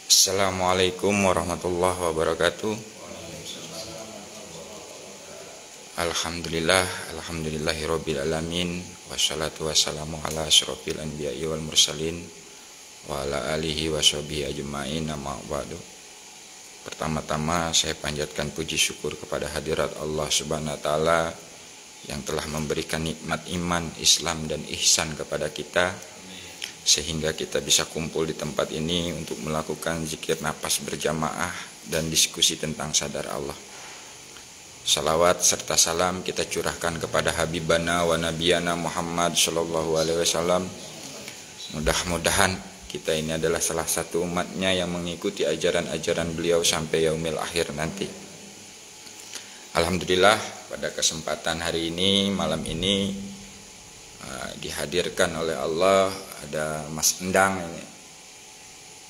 Assalamualaikum warahmatullahi wabarakatuh. Alhamdulillahirabbil alamin, wassalatu wassalamu ala asyrofil anbiya'i wal mursalin wa ala alihi washabihi ajma'in, amma ba'du. Pertama-tama saya panjatkan puji syukur kepada hadirat Allah Subhanahu wa taala yang telah memberikan nikmat iman, Islam dan ihsan kepada kita, sehingga kita bisa kumpul di tempat ini untuk melakukan zikir nafas berjamaah dan diskusi tentang sadar Allah. Salawat serta salam kita curahkan kepada Habibana wa Nabiyana Muhammad sallallahu alaihi wasallam. Mudah-mudahan kita ini adalah salah satu umatnya yang mengikuti ajaran-ajaran beliau sampai yaumil akhir nanti. Alhamdulillah, pada kesempatan hari ini, malam ini, dihadirkan oleh Allah ada Mas Endang ini,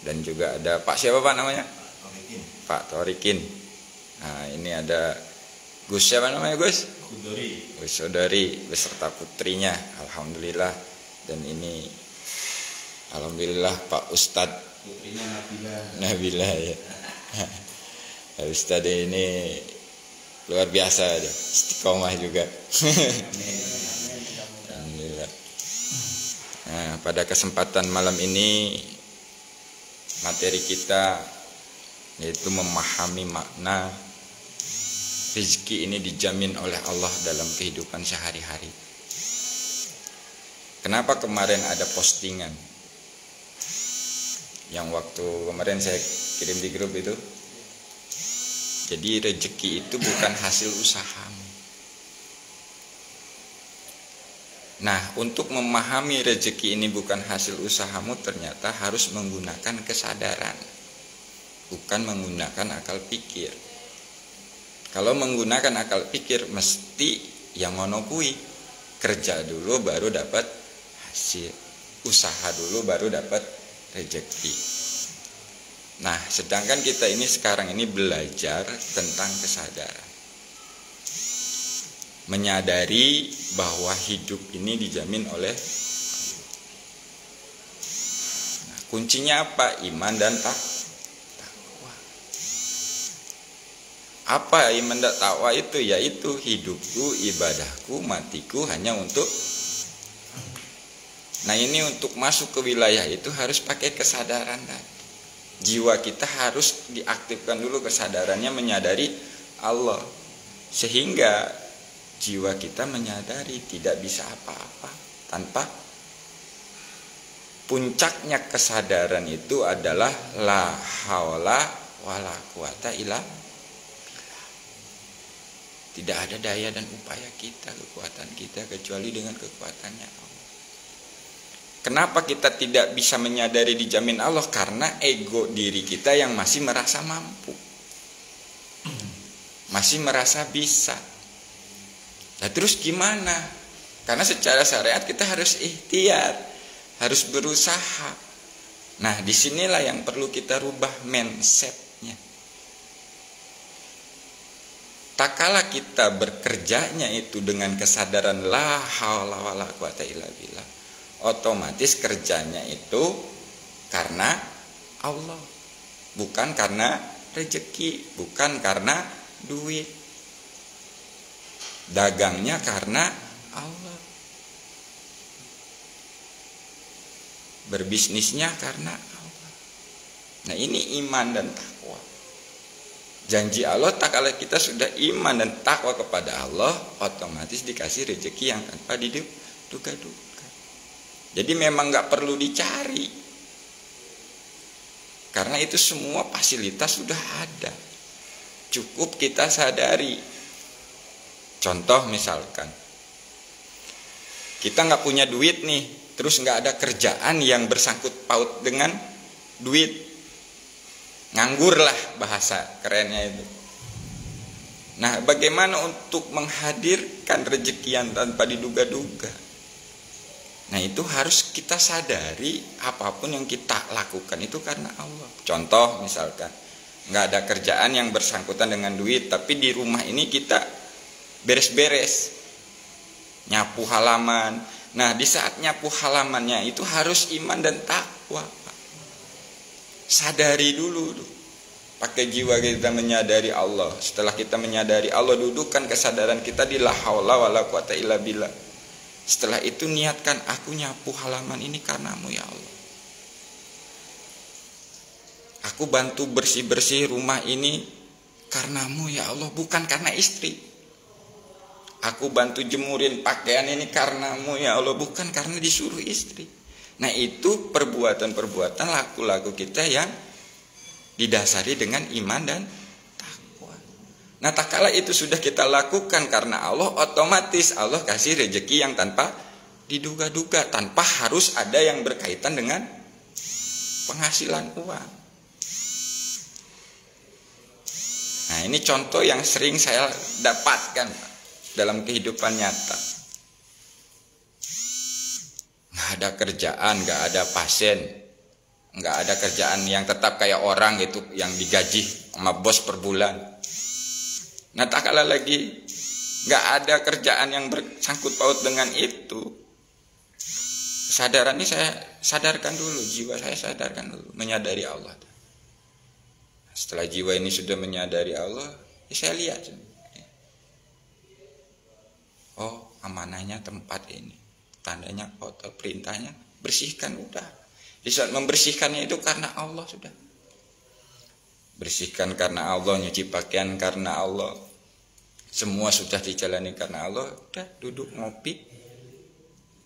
dan juga ada Pak siapa Pak namanya? Pak Torikin. Nah, ini ada Gus siapa namanya Gus? Gus Sodori beserta putrinya. Alhamdulillah. Dan ini alhamdulillah Pak Ustadz putrinya Nabila ya. Ustadz ini luar biasa aja, istiqomah juga. Alhamdulillah. Nah, pada kesempatan malam ini materi kita yaitu memahami makna rezeki ini dijamin oleh Allah dalam kehidupan sehari-hari. Kenapa kemarin ada postingan yang waktu kemarin saya kirim di grup itu? Jadi rezeki itu bukan hasil usahamu. Nah, untuk memahami rezeki ini bukan hasil usahamu, ternyata harus menggunakan kesadaran, bukan menggunakan akal pikir. Kalau menggunakan akal pikir, mesti yang ngono kui, kerja dulu baru dapat hasil, usaha dulu baru dapat rezeki. Nah, sedangkan kita ini sekarang ini belajar tentang kesadaran, menyadari bahwa hidup ini dijamin oleh Allah. Nah, kuncinya apa? Iman dan takwa. Apa iman dan takwa itu? Yaitu hidupku, ibadahku, matiku hanya untuk. Nah, ini untuk masuk ke wilayah itu harus pakai kesadaran tadi. Jiwa kita harus diaktifkan dulu kesadarannya, menyadari Allah, sehingga jiwa kita menyadari tidak bisa apa-apa tanpa. Puncaknya kesadaran itu adalah la haula wala quwata illa billah. Tidak ada daya dan upaya kita, kekuatan kita kecuali dengan kekuatannya Allah. Kenapa kita tidak bisa menyadari dijamin Allah? Karena ego diri kita yang masih merasa mampu, masih merasa bisa. Nah, terus gimana? Karena secara syariat kita harus ikhtiar, harus berusaha. Nah, disinilah yang perlu kita rubah mindsetnya. Tak kala kita bekerjanya itu dengan kesadaran la haula wala quwata illa billah, otomatis kerjanya itu karena Allah, bukan karena rezeki, bukan karena duit. Dagangnya karena Allah, berbisnisnya karena Allah. Nah, ini iman dan takwa. Janji Allah, tak kala kita sudah iman dan takwa kepada Allah, otomatis dikasih rezeki yang tanpa diduga-duga. Jadi memang gak perlu dicari, karena itu semua fasilitas sudah ada. Cukup kita sadari. Contoh misalkan, kita gak punya duit nih, terus gak ada kerjaan yang bersangkut paut dengan duit. Nganggur lah bahasa kerennya itu. Nah, bagaimana untuk menghadirkan rezeki yang tanpa diduga-duga? Nah, itu harus kita sadari, apapun yang kita lakukan itu karena Allah. Contoh misalkan, nggak ada kerjaan yang bersangkutan dengan duit, tapi di rumah ini kita beres-beres, nyapu halaman. Nah, di saat nyapu halamannya itu harus iman dan takwa. Sadari dulu. Pakai jiwa kita menyadari Allah. Setelah kita menyadari Allah, dudukkan kesadaran kita di la haula wala quwata illa billah. Setelah itu niatkan, aku nyapu halaman ini karenamu ya Allah. Aku bantu bersih-bersih rumah ini karenamu ya Allah, bukan karena istri. Aku bantu jemurin pakaian ini karenamu ya Allah, bukan karena disuruh istri. Nah, itu perbuatan-perbuatan, laku-laku kita yang didasari dengan iman dan takwa. Nah, tak kala itu sudah kita lakukan karena Allah, otomatis Allah kasih rezeki yang tanpa diduga-duga, tanpa harus ada yang berkaitan dengan penghasilan uang. Nah, ini contoh yang sering saya dapatkan dalam kehidupan nyata. Nggak ada kerjaan, nggak ada pasien, nggak ada kerjaan yang tetap kayak orang itu yang digaji sama bos per bulan. Nah, tak kalah lagi nggak ada kerjaan yang bersangkut paut dengan itu. Kesadaran ini saya sadarkan dulu, jiwa saya sadarkan dulu, menyadari Allah. Setelah jiwa ini sudah menyadari Allah, ya saya lihat. Oh, amanahnya tempat ini. Tandanya kotor, perintahnya bersihkan, udah. Di saat membersihkannya itu karena Allah sudah. Bersihkan karena Allah, nyuci pakaian karena Allah. Semua sudah dijalani karena Allah, udah duduk ngopi.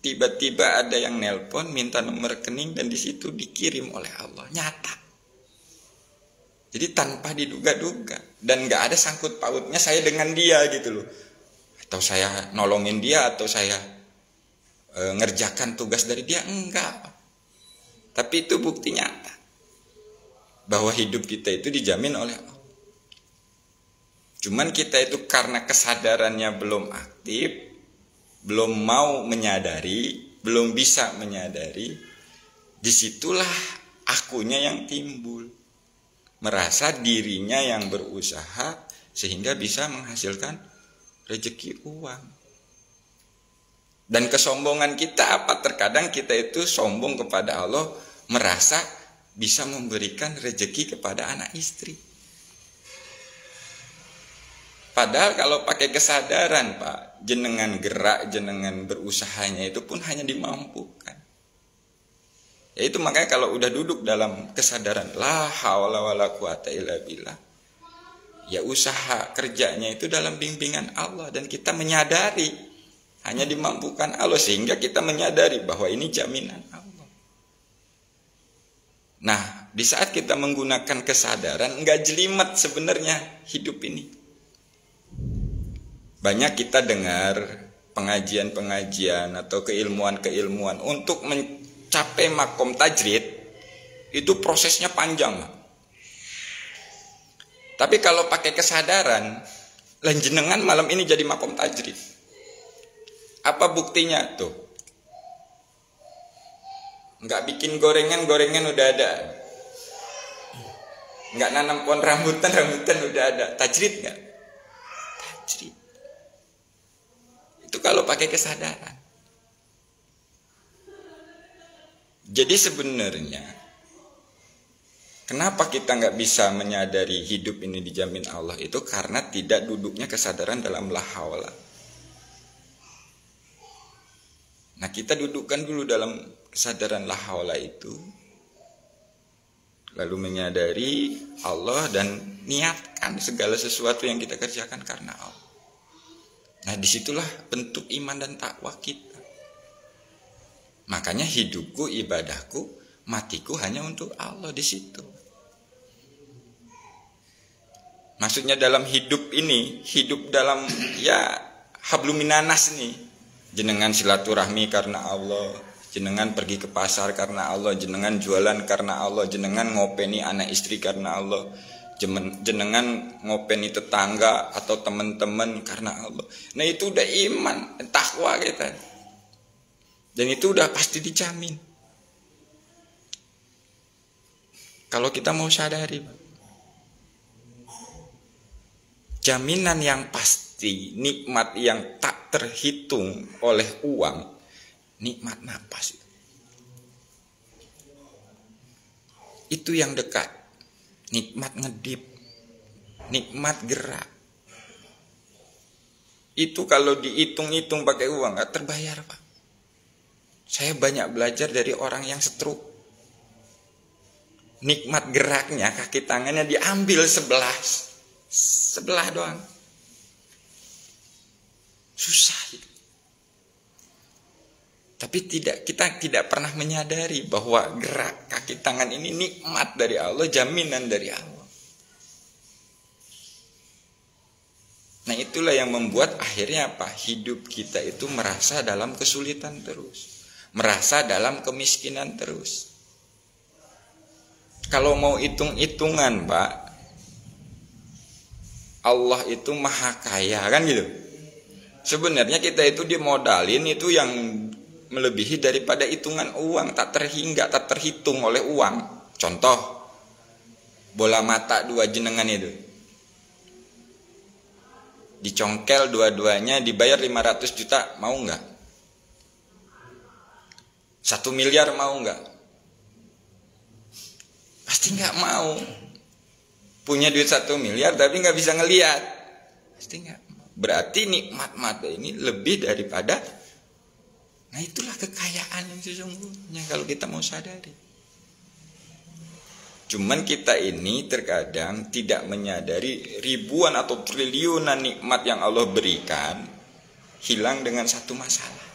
Tiba-tiba ada yang nelpon minta nomor rekening dan di situ dikirim oleh Allah, nyata. Jadi tanpa diduga-duga dan nggak ada sangkut pautnya saya dengan dia gitu loh. Atau saya nolongin dia atau saya ngerjakan tugas dari dia, enggak. Tapi itu bukti nyata bahwa hidup kita itu dijamin oleh Allah. Cuman kita itu karena kesadarannya belum aktif, belum mau menyadari, belum bisa menyadari, disitulah akunya yang timbul. Merasa dirinya yang berusaha sehingga bisa menghasilkan rezeki uang. Dan kesombongan kita apa? Terkadang kita itu sombong kepada Allah, merasa bisa memberikan rezeki kepada anak istri. Padahal kalau pakai kesadaran, Pak, jenengan gerak, jenengan berusahanya itu pun hanya dimampukan. Ya itu makanya kalau udah duduk dalam kesadaran la haula wala quwata illa billah, ya usaha kerjanya itu dalam bimbingan Allah dan kita menyadari hanya dimampukan Allah sehingga kita menyadari bahwa ini jaminan Allah. Nah, di saat kita menggunakan kesadaran enggak jelimet sebenarnya hidup ini. Banyak kita dengar pengajian-pengajian atau keilmuan-keilmuan untuk mencapai makom tajrid itu prosesnya panjang. Tapi kalau pakai kesadaran, jenengan malam ini jadi makom tajrid. Apa buktinya tuh? Nggak bikin gorengan udah ada. Nggak nanam pohon rambutan udah ada. Tajrid nggak? Tajrid. Itu kalau pakai kesadaran. Jadi sebenarnya kenapa kita nggak bisa menyadari hidup ini dijamin Allah itu karena tidak duduknya kesadaran dalam la haula. Nah, kita dudukkan dulu dalam kesadaran la haula itu, lalu menyadari Allah dan niatkan segala sesuatu yang kita kerjakan karena Allah. Nah, disitulah bentuk iman dan takwa kita. Makanya hidupku, ibadahku, matiku hanya untuk Allah di situ. Maksudnya dalam hidup ini, hidup dalam ya hablum minanas nih. Jenengan silaturahmi karena Allah, jenengan pergi ke pasar karena Allah, jenengan jualan karena Allah, jenengan ngopeni anak istri karena Allah, jenengan ngopeni tetangga atau teman-teman karena Allah. Nah, itu udah iman, takwa kita. Dan itu udah pasti dijamin. Kalau kita mau sadari, jaminan yang pasti, nikmat yang tak terhitung oleh uang, nikmat napas. itu yang dekat. Nikmat ngedip, nikmat gerak. Itu kalau dihitung-hitung pakai uang gak terbayar, Pak. Saya banyak belajar dari orang yang stroke. Nikmat geraknya, kaki tangannya diambil sebelah doang. Susah itu. Tapi kita tidak pernah menyadari bahwa gerak kaki tangan ini nikmat dari Allah, jaminan dari Allah. Nah itulah yang membuat akhirnya apa? Hidup kita itu merasa dalam kesulitan terus, merasa dalam kemiskinan terus. Kalau mau hitung-hitungan, Pak, Allah itu maha kaya, kan gitu. Sebenarnya kita itu dimodalin itu yang melebihi daripada hitungan uang, tak terhingga, tak terhitung oleh uang. Contoh, bola mata 2 jenengan itu. Dicongkel dua-duanya, dibayar 500 juta, mau nggak? 1 miliar mau nggak? Pasti nggak mau. Punya duit 1 miliar tapi nggak bisa ngelihat, pasti nggak mau. Berarti nikmat mata ini lebih daripada. Nah itulah kekayaan yang sesungguhnya kalau kita mau sadari. Cuman kita ini terkadang tidak menyadari ribuan atau triliunan nikmat yang Allah berikan hilang dengan satu masalah.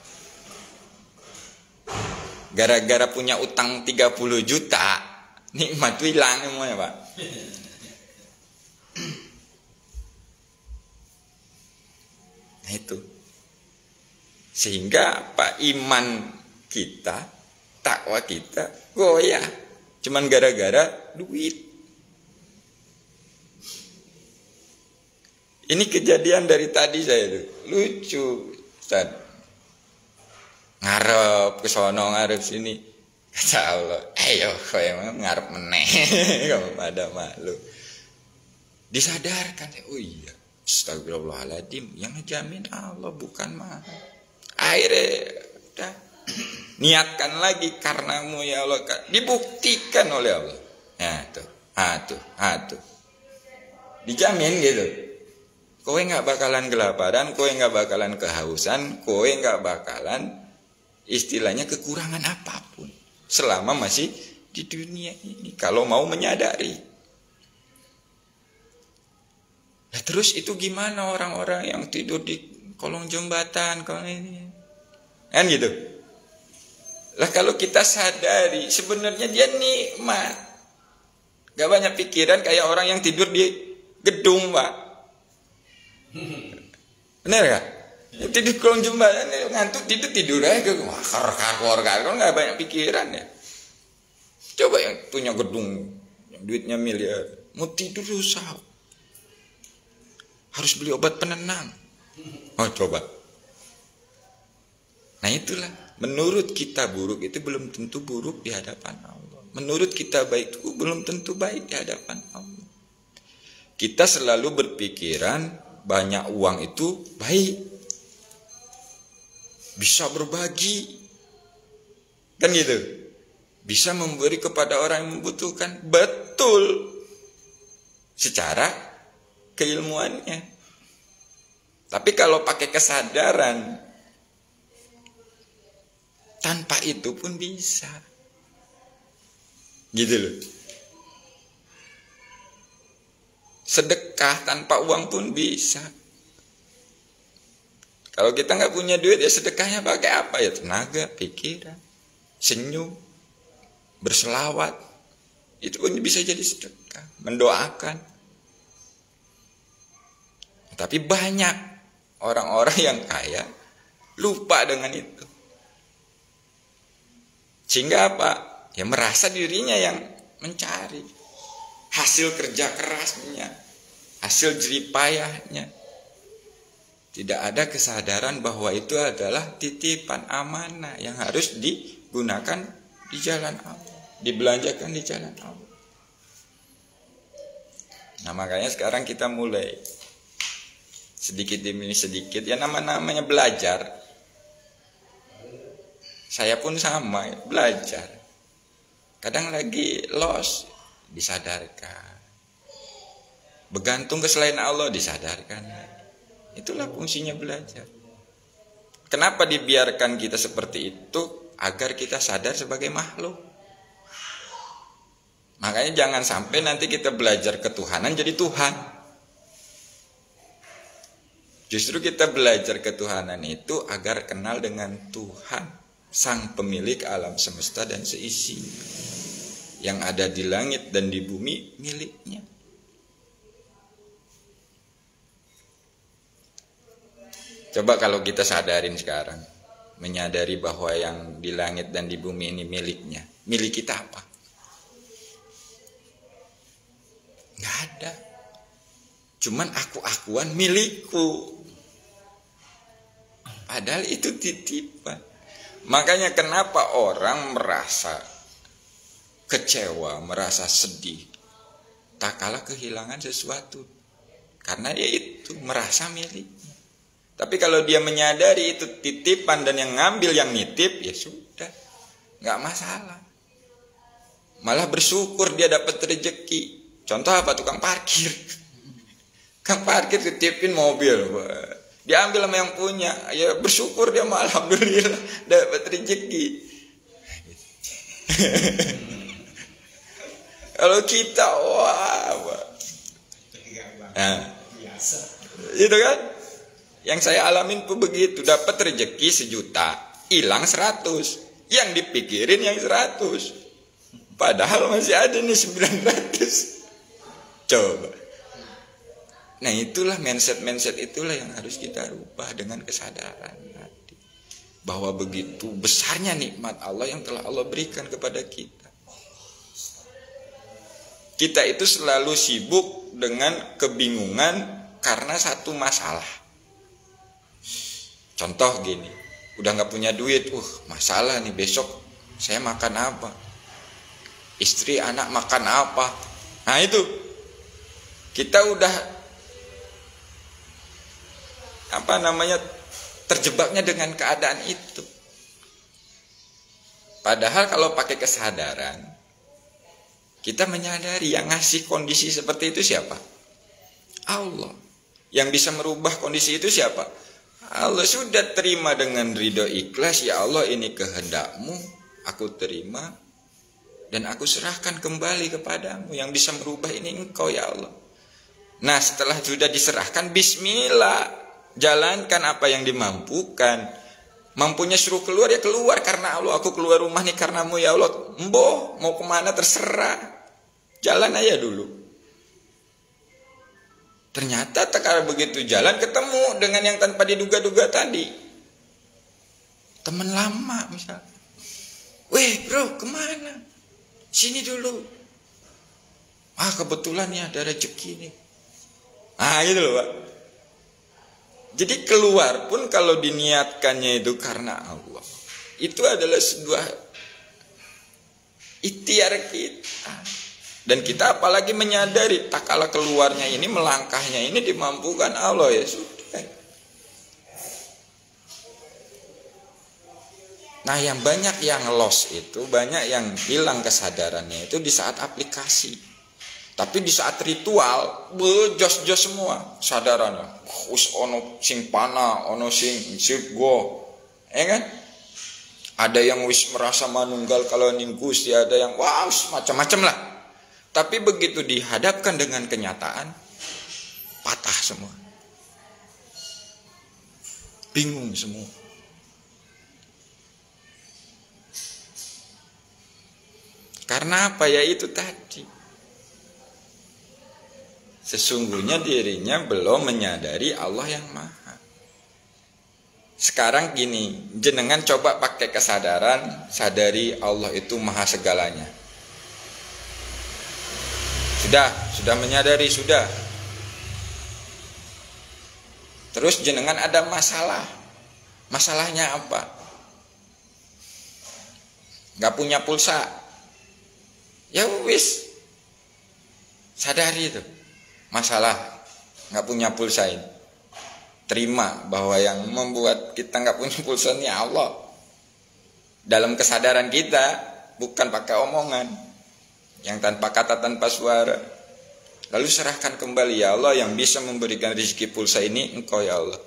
Gara-gara punya utang 30 juta, nikmat itu hilang semuanya, Pak. Nah itu. Sehingga Pak, iman kita, takwa kita goyah. Cuman gara-gara duit. Ini kejadian dari tadi saya tuh. Lucu, Ustaz. Ngarep ke sono, ngarep sini. Kata Allah, ayo kau emang ngarep meneh. Kamu pada malu. Disadarkan, oh iya, astagfirullahaladzim, yang ngejamin Allah bukan mah. Akhirnya udah niatkan lagi karenamu ya Allah, dibuktikan oleh Allah. Ya tuh, dijamin gitu. Kowe nggak bakalan kelaparan, kowe nggak bakalan kehausan, kowe nggak bakalan istilahnya kekurangan apapun selama masih di dunia ini. Kalau mau menyadari. Nah, terus itu gimana orang-orang yang tidur di kolong jembatan, kalau ini, kan gitu. Lah kalau kita sadari sebenarnya dia nikmat. Gak banyak pikiran kayak orang yang tidur di gedung, Pak. Bener gak? Tidur di kolong jembatan, ngantuk tidur aja ke keluarga, kan gak banyak pikiran ya. Coba yang punya gedung, yang duitnya miliar, mau tidur susah. Harus beli obat penenang. Oh coba. Nah itulah, menurut kita buruk itu belum tentu buruk di hadapan Allah. Menurut kita baik itu belum tentu baik di hadapan Allah. Kita selalu berpikiran banyak uang itu baik, bisa berbagi, kan gitu, bisa memberi kepada orang yang membutuhkan. Betul, secara keilmuannya. Tapi kalau pakai kesadaran, tanpa itu pun bisa. Gitu loh. Sedekah tanpa uang pun bisa. Kalau kita nggak punya duit ya sedekahnya pakai apa ya? Tenaga, pikiran, senyum, berselawat. Itu pun bisa jadi sedekah. Mendoakan. Tapi banyak orang-orang yang kaya lupa dengan itu. Sehingga apa? Ya merasa dirinya yang mencari hasil kerja kerasnya, hasil jeripayahnya. Tidak ada kesadaran bahwa itu adalah titipan amanah yang harus digunakan di jalan Allah, dibelanjakan di jalan Allah. Nah makanya sekarang kita mulai sedikit demi sedikit, ya namanya belajar. Saya pun sama, belajar. Kadang lagi lost, disadarkan. Bergantung ke selain Allah, disadarkan. Itulah fungsinya belajar. Kenapa dibiarkan kita seperti itu? Agar kita sadar sebagai makhluk. Makanya jangan sampai nanti kita belajar ketuhanan jadi Tuhan. Justru kita belajar ketuhanan itu agar kenal dengan Tuhan, Sang pemilik alam semesta dan seisinya. Yang ada di langit dan di bumi miliknya. Coba kalau kita sadarin sekarang, menyadari bahwa yang di langit dan di bumi ini miliknya. Milik kita apa? Nggak ada. Cuman aku-akuan milikku. Padahal itu titipan. Makanya kenapa orang merasa kecewa, merasa sedih tak kalah kehilangan sesuatu, karena dia itu merasa miliknya. Tapi kalau dia menyadari itu titipan dan yang ngambil yang nitip, ya sudah, nggak masalah. Malah bersyukur dia dapat rezeki. Contoh apa? Tukang parkir. Tukang parkir titipin mobil, diambil sama yang punya, ya bersyukur dia, malah alhamdulillah dapat rezeki. Kalau kita nah, itu kan yang saya alamin tuh begitu, dapat rezeki 1 juta, hilang 100, yang dipikirin yang 100, padahal masih ada nih 900. Coba. Nah itulah mindset itulah yang harus kita rubah dengan kesadaran hati, bahwa begitu besarnya nikmat Allah yang telah Allah berikan kepada kita. Kita itu selalu sibuk dengan kebingungan karena satu masalah. Contoh gini, udah gak punya duit, masalah nih, besok saya makan apa, istri anak makan apa. Nah itu, kita udah terjebaknya dengan keadaan itu. Padahal kalau pakai kesadaran, kita menyadari yang ngasih kondisi seperti itu siapa? Allah. Yang bisa merubah kondisi itu siapa? Allah. Sudah terima dengan ridho ikhlas, ya Allah ini kehendakmu, aku terima dan aku serahkan kembali kepadamu. Yang bisa merubah ini engkau ya Allah. Nah setelah sudah diserahkan, bismillah, jalankan apa yang dimampukan. Mampunya suruh keluar, ya keluar karena Allah. Aku keluar rumah nih karenamu ya Allah. Mboh mau kemana terserah, jalan aja dulu. Ternyata kalau begitu jalan ketemu dengan yang tanpa diduga-duga tadi, teman lama misalnya. Weh bro, kemana? Sini dulu. Kebetulan nih ada rezeki nih. Gitu loh Pak. Jadi keluar pun kalau diniatkannya itu karena Allah, itu adalah sebuah ikhtiar kita. Dan kita apalagi menyadari tak kalah keluarnya ini, melangkahnya ini dimampukan Allah, ya sudah. Nah yang banyak yang lost itu, banyak yang hilang kesadarannya itu di saat aplikasi. Tapi di saat ritual, jos-jos semua sadarannya. Ono sing pana, ono sing sirgo, ya kan? Ada yang wis merasa manunggal kalau ning Gusti, ada yang macam-macam lah. Tapi begitu dihadapkan dengan kenyataan, patah semua, bingung semua. Karena apa? Ya itu tadi, sesungguhnya dirinya belum menyadari Allah yang Maha. Sekarang gini, jenengan coba pakai kesadaran, sadari Allah itu Maha segalanya. Sudah menyadari, sudah. Terus jenengan ada masalah. Masalahnya apa? Gak punya pulsa. Ya wis, sadari itu masalah, gak punya pulsa ini. Terima bahwa yang membuat kita gak punya pulsa ini Allah. Dalam kesadaran kita, bukan pakai omongan. yang tanpa kata, tanpa suara. Lalu serahkan kembali, ya Allah, yang bisa memberikan rezeki pulsa ini Engkau ya Allah.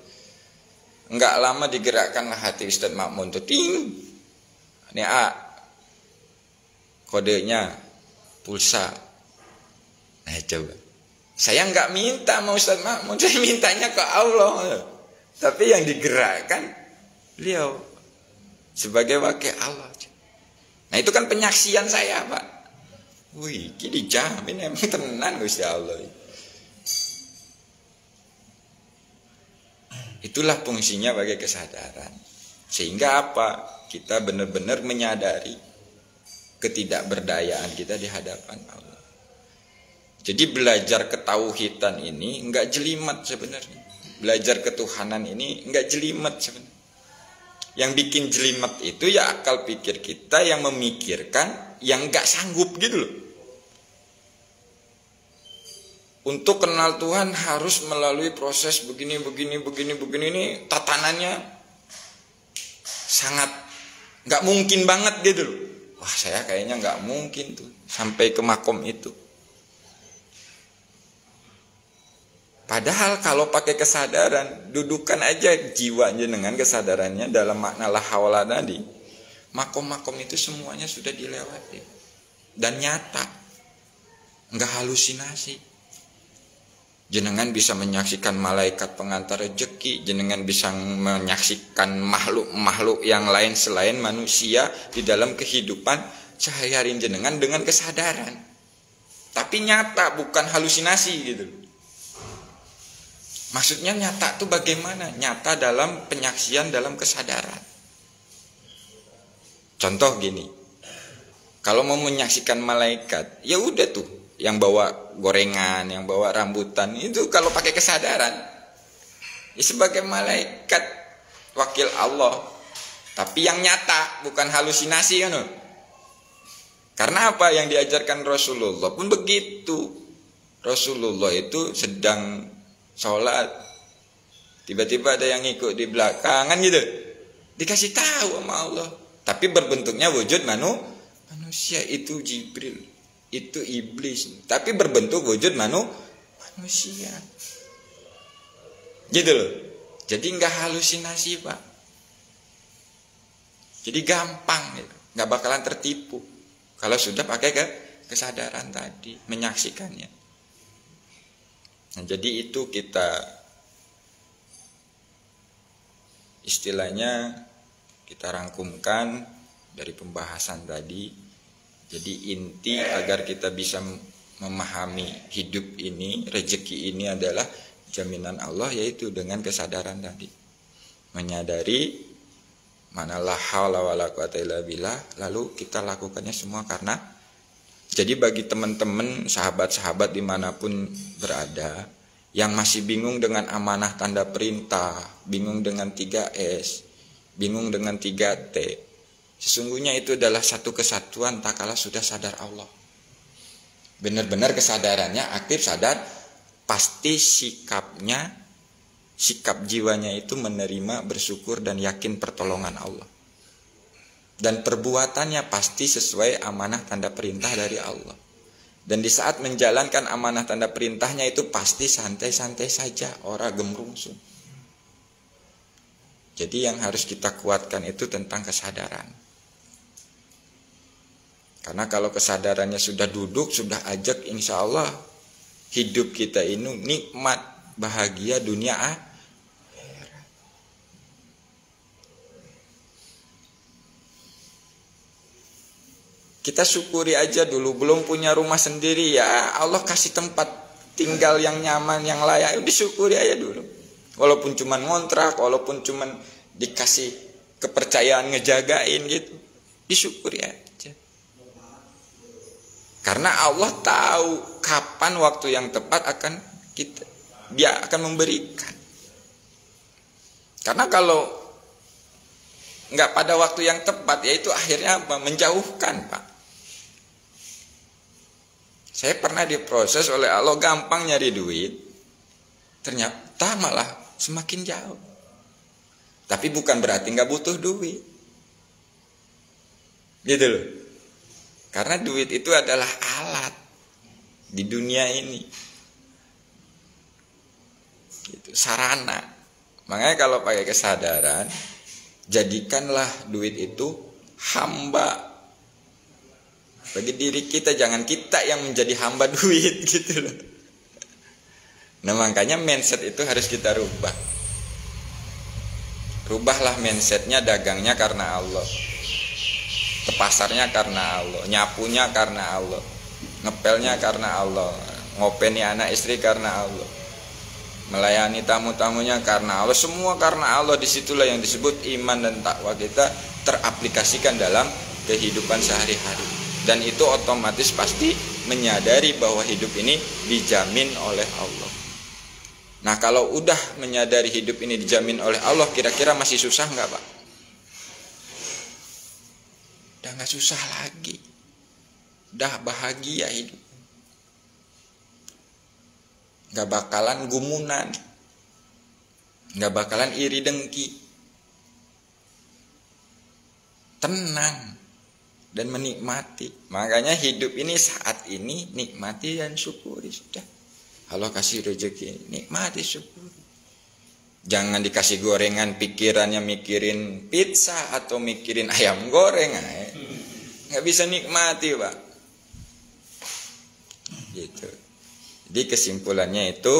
Enggak lama digerakkanlah hati Ustadz Ma'mun tuh, ting. Ini A, kodenya pulsa. Nah coba, saya enggak minta sama Ustadz Ma'mun, saya mintanya ke Allah. Tapi yang digerakkan beliau sebagai wakil Allah. Nah itu kan penyaksian saya, Pak. Wih, ini dijamin emang tenan Gusti Allah. Itulah fungsinya bagi kesadaran. Sehingga apa? Kita benar-benar menyadari ketidakberdayaan kita di hadapan Allah. Jadi belajar ketauhidan ini enggak jelimet sebenarnya. Belajar ketuhanan ini enggak jelimet sebenarnya. Yang bikin jelimet itu ya akal pikir kita yang memikirkan yang enggak sanggup gitu loh. Untuk kenal Tuhan harus melalui proses begini ini, tatanannya sangat nggak mungkin banget gitu loh. Wah saya kayaknya nggak mungkin tuh sampai ke makom itu. Padahal kalau pakai kesadaran, dudukan aja jiwa dengan kesadarannya dalam makna la haula tadi. Makom-makom itu semuanya sudah dilewati dan nyata, nggak halusinasi. Jenengan bisa menyaksikan malaikat pengantar rezeki, jenengan bisa menyaksikan makhluk-makhluk yang lain selain manusia di dalam kehidupan sehari-hari jenengan dengan kesadaran. Tapi nyata, bukan halusinasi gitu. Maksudnya nyata itu bagaimana? Nyata dalam penyaksian, dalam kesadaran. Contoh gini, kalau mau menyaksikan malaikat, ya udah tuh, yang bawa gorengan, yang bawa rambutan, itu kalau pakai kesadaran, ya sebagai malaikat, wakil Allah. Tapi yang nyata, bukan halusinasi kan? Karena apa yang diajarkan Rasulullah pun begitu. Rasulullah itu sedang sholat, tiba-tiba ada yang ngikut di belakang kan gitu, dikasih tahu sama Allah. Tapi berbentuknya wujud manusia, itu Jibril, itu iblis, tapi berbentuk wujud manusia. Gitu loh. Jadi nggak halusinasi Pak. Jadi gampang gitu. Nggak bakalan tertipu kalau sudah pakai kesadaran tadi, menyaksikannya. Nah, jadi itu kita istilahnya kita rangkumkan dari pembahasan tadi. Jadi inti agar kita bisa memahami hidup ini, rezeki ini adalah jaminan Allah, yaitu dengan kesadaran tadi. Menyadari mana la haula wala quwata illa billah, lalu kita lakukannya semua karena. Jadi bagi teman-teman, sahabat-sahabat dimanapun berada, yang masih bingung dengan amanah tanda perintah, bingung dengan 3S, bingung dengan 3T, sesungguhnya itu adalah satu kesatuan tak kala sudah sadar Allah. Benar-benar kesadarannya aktif, sadar, pasti sikapnya, sikap jiwanya itu menerima, bersyukur dan yakin pertolongan Allah. Dan perbuatannya pasti sesuai amanah tanda perintah dari Allah. Dan di saat menjalankan amanah tanda perintahnya itu pasti santai-santai saja, ora gemrungsung. Jadi yang harus kita kuatkan itu tentang kesadaran. Karena kalau kesadarannya sudah duduk, sudah ajak, insya Allah hidup kita ini nikmat, bahagia dunia akhirat. Kita syukuri aja dulu, belum punya rumah sendiri ya Allah kasih tempat tinggal yang nyaman, yang layak, disyukuri aja dulu. Walaupun cuman ngontrak, walaupun cuman dikasih kepercayaan ngejagain gitu, disyukuri aja. Karena Allah tahu kapan waktu yang tepat akan kita, Dia akan memberikan. Karena kalau nggak pada waktu yang tepat, yaitu akhirnya apa? Menjauhkan Pak. Saya pernah diproses oleh Allah, gampang nyari duit, ternyata malah semakin jauh. Tapi bukan berarti nggak butuh duit, gitu loh. Karena duit itu adalah alat di dunia ini, gitu, sarana. Makanya kalau pakai kesadaran, jadikanlah duit itu hamba bagi diri kita, jangan kita yang menjadi hamba duit gitu loh. Nah makanya mindset itu harus kita rubah. Rubahlah mindsetnya, dagangnya karena Allah, ke pasarnya karena Allah, nyapunya karena Allah, ngepelnya karena Allah, ngopeni anak istri karena Allah, melayani tamu-tamunya karena Allah, semua karena Allah. Disitulah yang disebut iman dan takwa kita teraplikasikan dalam kehidupan sehari-hari. Dan itu otomatis pasti menyadari bahwa hidup ini dijamin oleh Allah. Nah kalau udah menyadari hidup ini dijamin oleh Allah, kira-kira masih susah nggak Pak? Udah nggak susah lagi, udah bahagia hidup, nggak bakalan gumunan, nggak bakalan iri dengki, tenang dan menikmati. Makanya hidup ini saat ini nikmati dan syukuri sudah. Allah kasih rezeki, nikmati syukuri. Jangan dikasih gorengan pikirannya mikirin pizza atau mikirin ayam goreng, nggak bisa nikmati Pak. Gitu. Jadi kesimpulannya itu,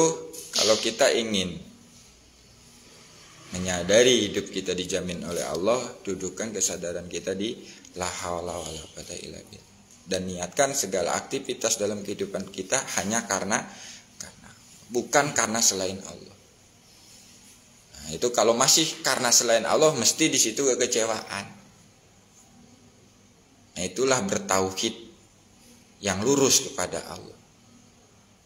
kalau kita ingin menyadari hidup kita dijamin oleh Allah, dudukkan kesadaran kita di la haula wala quwata illa billah, dan niatkan segala aktivitas dalam kehidupan kita hanya karena bukan karena selain Allah. Nah, itu kalau masih karena selain Allah, mesti di situ kekecewaan. Nah, itulah bertauhid yang lurus kepada Allah,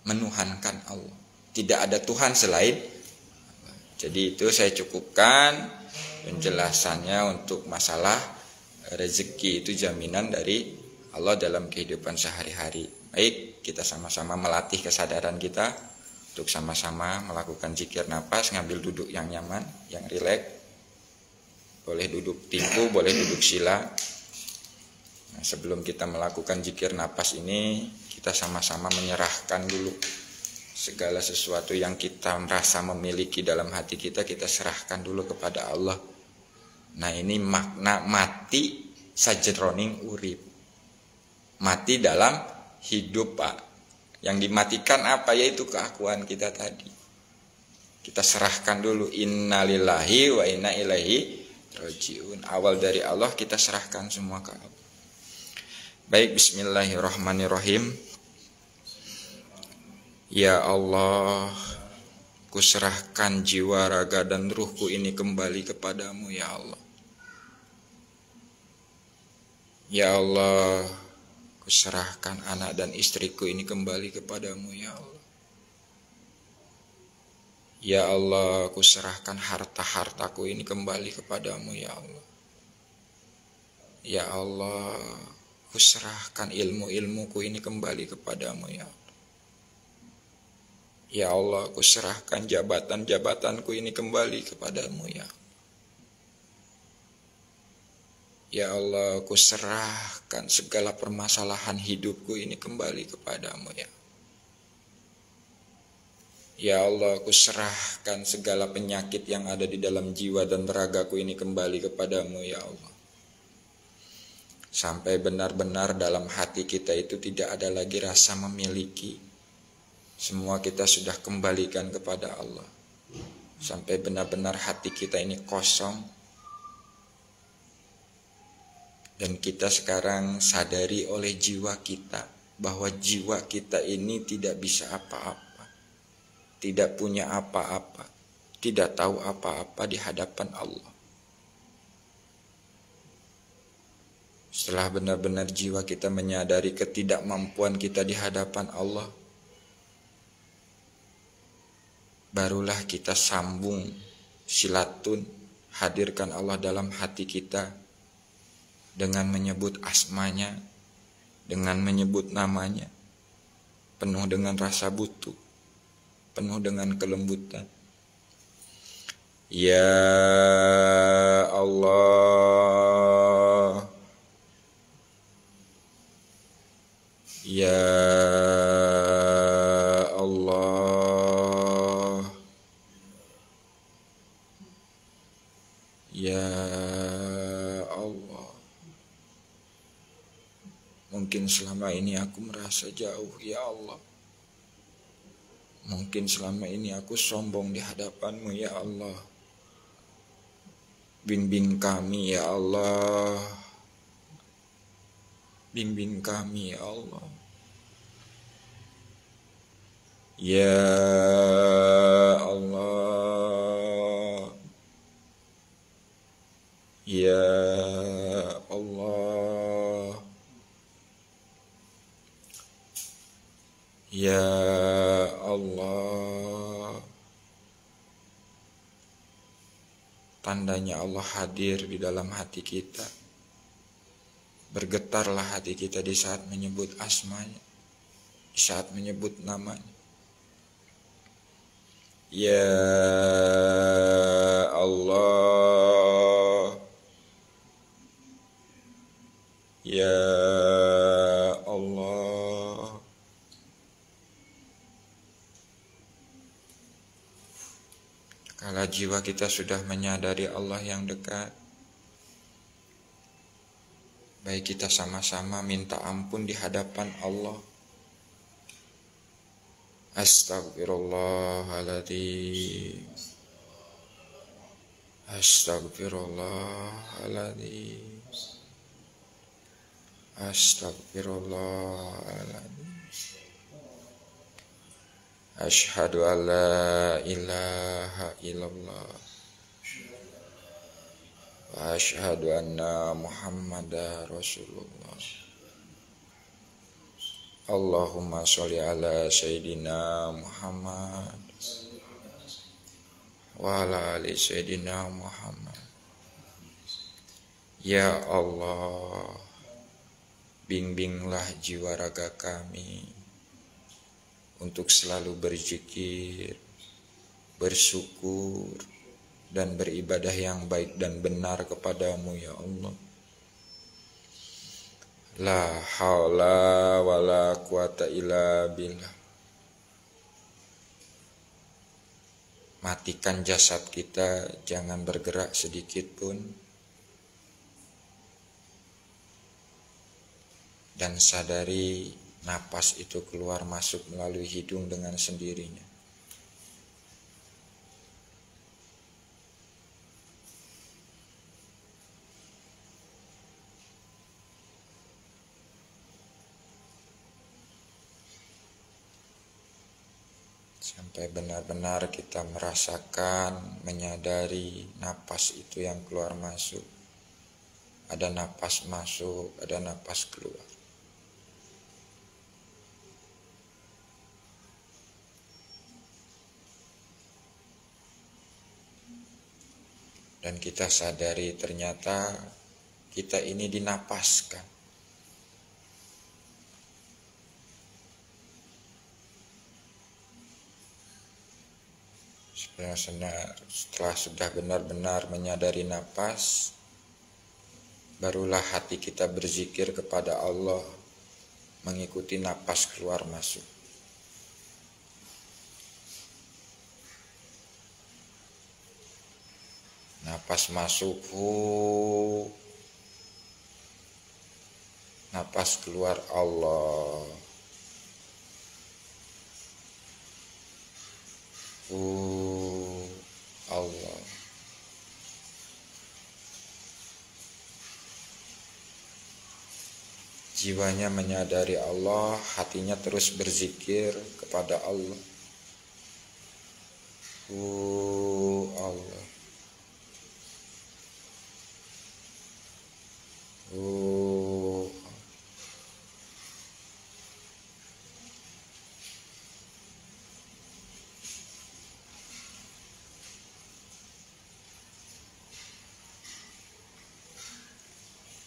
menuhankan Allah. Tidak ada Tuhan selain Allah. Jadi itu saya cukupkan penjelasannya untuk masalah rezeki itu jaminan dari Allah dalam kehidupan sehari-hari. Baik, kita sama-sama melatih kesadaran kita untuk sama-sama melakukan zikir napas, ngambil duduk yang nyaman, yang rileks. Boleh duduk tinggu, boleh duduk sila. Nah, sebelum kita melakukan zikir napas ini, kita sama-sama menyerahkan dulu segala sesuatu yang kita merasa memiliki dalam hati kita, kita serahkan dulu kepada Allah. Nah ini makna mati sajroning urip, mati dalam hidup Pak. Yang dimatikan apa? Yaitu keakuan kita tadi. Kita serahkan dulu, innalillahi wa inna ilaihi rajiun. Awal dari Allah, kita serahkan semua ke Allah. Baik, bismillahirrahmanirrahim. Ya Allah, kuserahkan jiwa, raga, dan ruhku ini kembali kepadamu ya Allah. Ya Allah, kuserahkan anak dan istriku ini kembali kepadamu ya Allah. Ya Allah, kuserahkan harta-hartaku ini kembali kepadamu ya Allah. Ya Allah, kuserahkan ilmu-ilmuku ini kembali kepadamu ya Allah. Ya Allah, kuserahkan jabatan-jabatanku ini kembali kepadamu ya Allah. Ya Allah, kuserahkan segala permasalahan hidupku ini kembali kepadamu ya. Ya Allah, kuserahkan segala penyakit yang ada di dalam jiwa dan ragaku ini kembali kepadamu ya Allah. Sampai benar-benar dalam hati kita itu tidak ada lagi rasa memiliki. Semua kita sudah kembalikan kepada Allah. Sampai benar-benar hati kita ini kosong. Dan kita sekarang sadari oleh jiwa kita bahwa jiwa kita ini tidak bisa apa-apa, tidak punya apa-apa, tidak tahu apa-apa di hadapan Allah. Setelah benar-benar jiwa kita menyadari ketidakmampuan kita di hadapan Allah, barulah kita sambung silatun, hadirkan Allah dalam hati kita dengan menyebut asmanya, dengan menyebut namanya, penuh dengan rasa butuh, penuh dengan kelembutan. Ya Allah, Ya Allah, ya Allah. Mungkin selama ini aku merasa jauh, ya Allah. Mungkin selama ini aku sombong di hadapan-Mu, ya Allah. Bimbing kami, ya Allah. Bimbing kami, ya Allah. Ya Allah, ya Allah, ya Allah. Tandanya Allah hadir di dalam hati kita. Bergetarlah hati kita di saat menyebut asmanya, di saat menyebut namanya. Ya Allah, ya Allah. Kala jiwa kita sudah menyadari Allah yang dekat, baik kita sama-sama minta ampun di hadapan Allah. Astagfirullahaladzim, astagfirullahaladzim, astagfirullahaladzim. Asyhadu an la ilaha illallah wa asyhadu anna Muhammadar Rasulullah. Allahumma sholli ala Sayyidina Muhammad wa ala ali Sayyidina Muhammad. Ya Allah, bimbinglah jiwa raga kami untuk selalu berzikir, bersyukur, dan beribadah yang baik dan benar kepadamu, ya Allah. La haula wa la quwata illa billah. Matikan jasad kita, jangan bergerak sedikit pun. Dan sadari napas itu keluar masuk melalui hidung dengan sendirinya. Sampai benar-benar kita merasakan, menyadari napas itu yang keluar masuk. Ada napas masuk, ada napas keluar. Dan kita sadari ternyata kita ini dinapaskan. Setelah sudah benar-benar menyadari napas, barulah hati kita berzikir kepada Allah, mengikuti napas keluar masuk. Napas masuk, napas keluar Allah. Allah. Jiwanya menyadari Allah, hatinya terus berzikir kepada Allah. Allah.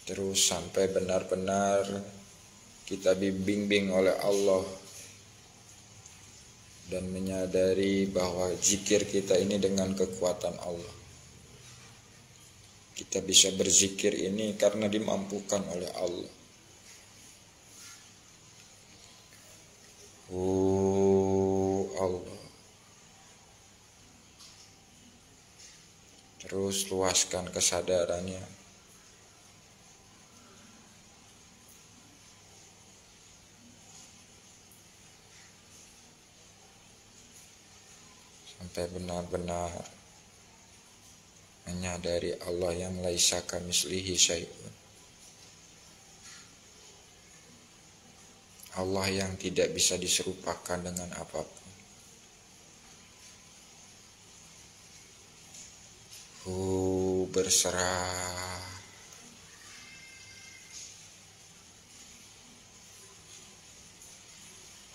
Terus sampai benar-benar kita dibimbing oleh Allah dan menyadari bahwa zikir kita ini dengan kekuatan Allah. Kita bisa berzikir ini karena dimampukan oleh Allah. Allah. Terus luaskan kesadarannya sampai benar-benar menyadari Allah yang laisa kamislihi syai'un. Allah yang tidak bisa diserupakan dengan apapun. Berserah.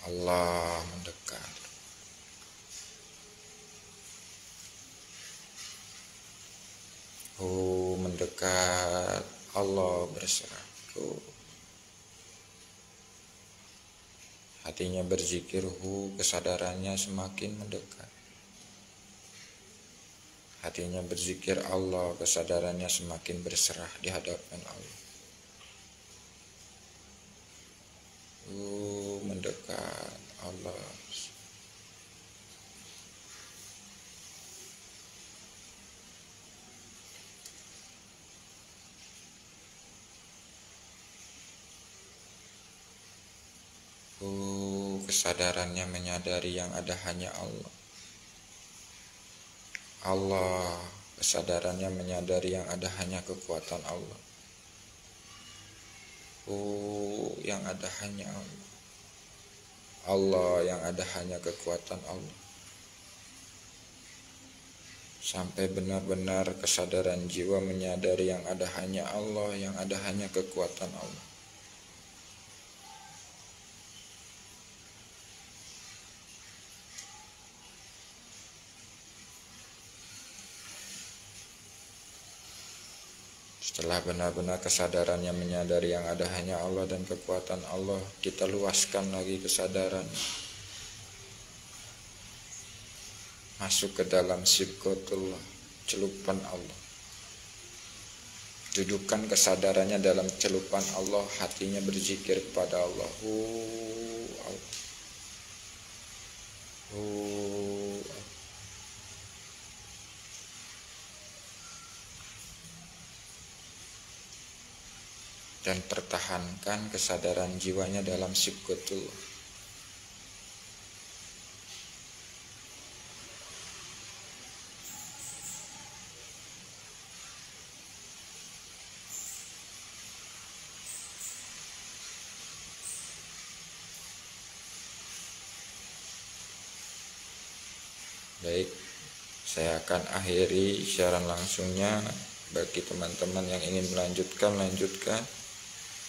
Allah mendekat. Mendekat. Allah berserah. Hatinya berzikir, kesadarannya semakin mendekat. Hatinya berzikir Allah, kesadarannya semakin berserah di hadapan Allah. Mendekat Allah. Kesadarannya menyadari yang ada hanya Allah. Allah, kesadarannya menyadari yang ada hanya kekuatan Allah. Yang ada hanya Allah. Allah, yang ada hanya kekuatan Allah. Sampai benar-benar kesadaran jiwa menyadari yang ada hanya Allah, yang ada hanya kekuatan Allah. Setelah benar-benar kesadarannya menyadari yang ada hanya Allah dan kekuatan Allah, kita luaskan lagi kesadaran. Masuk ke dalam sibghatullah, celupan Allah. Dudukkan kesadarannya dalam celupan Allah, hatinya berzikir kepada Allah. Dan pertahankan kesadaran jiwanya dalam sibghatullah. Baik, saya akan akhiri siaran langsungnya. Bagi teman-teman yang ingin melanjutkan, lanjutkan.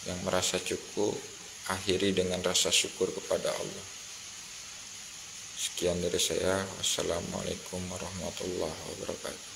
Yang merasa cukup, akhiri dengan rasa syukur kepada Allah. Sekian dari saya. Wassalamualaikum warahmatullahi wabarakatuh.